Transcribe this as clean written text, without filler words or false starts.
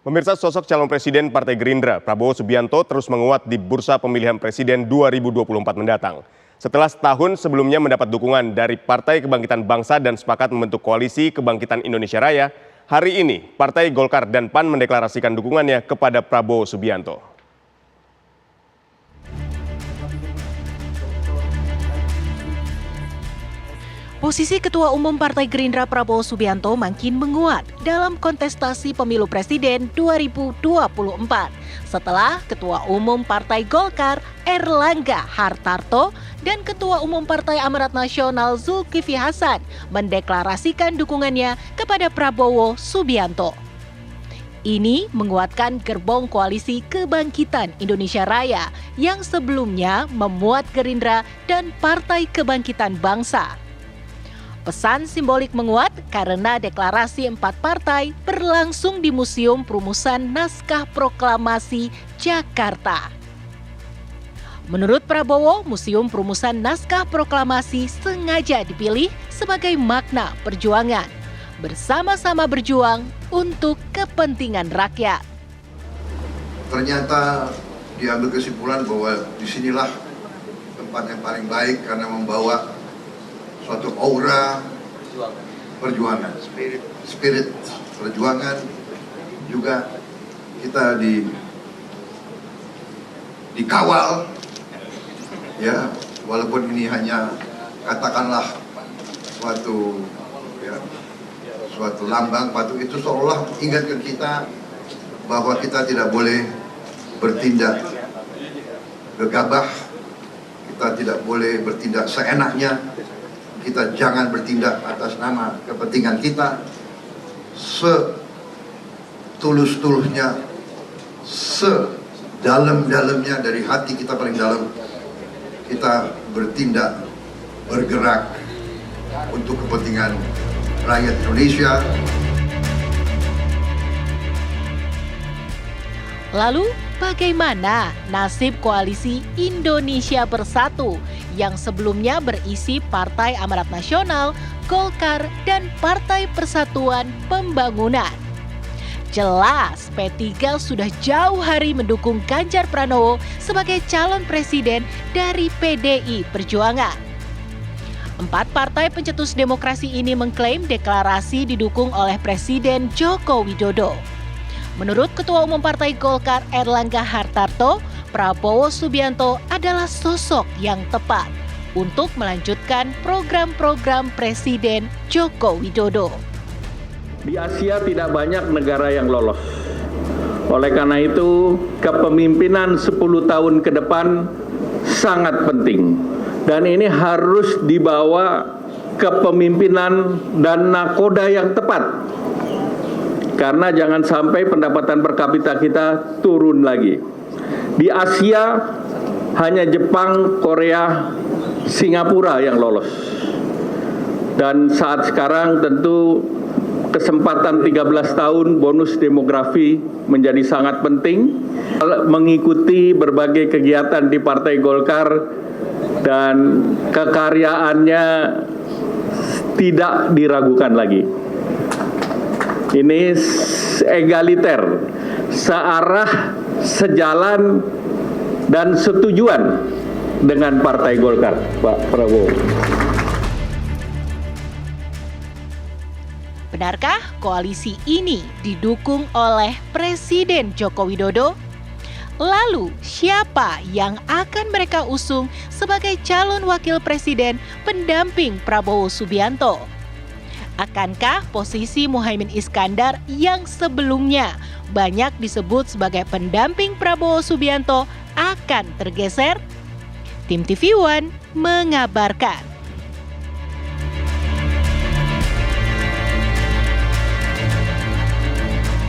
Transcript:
Pemirsa, sosok calon presiden Partai Gerindra, Prabowo Subianto, terus menguat di bursa pemilihan presiden 2024 mendatang. Setelah setahun sebelumnya mendapat dukungan dari Partai Kebangkitan Bangsa dan sepakat membentuk Koalisi Kebangkitan Indonesia Raya, hari ini Partai Golkar dan PAN mendeklarasikan dukungannya kepada Prabowo Subianto. Posisi Ketua Umum Partai Gerindra Prabowo Subianto makin menguat dalam kontestasi pemilu presiden 2024 setelah Ketua Umum Partai Golkar Erlangga Hartarto dan Ketua Umum Partai Amanat Nasional Zulkifli Hasan mendeklarasikan dukungannya kepada Prabowo Subianto. Ini menguatkan gerbong Koalisi Kebangkitan Indonesia Raya yang sebelumnya memuat Gerindra dan Partai Kebangkitan Bangsa. Pesan simbolik menguat karena deklarasi 4 partai berlangsung di Museum Perumusan Naskah Proklamasi Jakarta. Menurut Prabowo, Museum Perumusan Naskah Proklamasi sengaja dipilih sebagai makna perjuangan, bersama-sama berjuang untuk kepentingan rakyat. Ternyata diambil kesimpulan bahwa disinilah tempat yang paling baik karena membawa suatu aura perjuangan, spirit perjuangan. Juga kita dikawal, ya, walaupun ini hanya katakanlah suatu lambang patuh, itu seolah ingatkan kita bahwa kita tidak boleh bertindak gegabah, kita tidak boleh bertindak seenaknya. Kita jangan bertindak atas nama kepentingan kita, setulus-tulusnya, sedalam-dalamnya dari hati kita paling dalam. Kita bertindak, bergerak untuk kepentingan rakyat Indonesia. Lalu, bagaimana nasib Koalisi Indonesia Bersatu yang sebelumnya berisi Partai Amanat Nasional, Golkar, dan Partai Persatuan Pembangunan? Jelas P3 sudah jauh hari mendukung Ganjar Pranowo sebagai calon presiden dari PDI Perjuangan. 4 partai pencetus demokrasi ini mengklaim deklarasi didukung oleh Presiden Joko Widodo. Menurut Ketua Umum Partai Golkar Erlangga Hartarto, Prabowo Subianto adalah sosok yang tepat untuk melanjutkan program-program Presiden Joko Widodo. Di Asia tidak banyak negara yang lolos. Oleh karena itu, kepemimpinan 10 tahun ke depan sangat penting. Dan ini harus dibawa kepemimpinan dan nakoda yang tepat. Karena jangan sampai pendapatan per kapita kita turun lagi. Di Asia hanya Jepang, Korea, Singapura yang lolos. Dan saat sekarang tentu kesempatan 13 tahun bonus demografi menjadi sangat penting. Mengikuti berbagai kegiatan di Partai Golkar dan kekaryaannya tidak diragukan lagi. Ini egaliter, searah, sejalan, dan setujuan dengan Partai Golkar, Pak Prabowo. Benarkah koalisi ini didukung oleh Presiden Joko Widodo? Lalu, siapa yang akan mereka usung sebagai calon wakil presiden pendamping Prabowo Subianto? Akankah posisi Muhaimin Iskandar yang sebelumnya banyak disebut sebagai pendamping Prabowo Subianto akan tergeser? Tim TV One mengabarkan.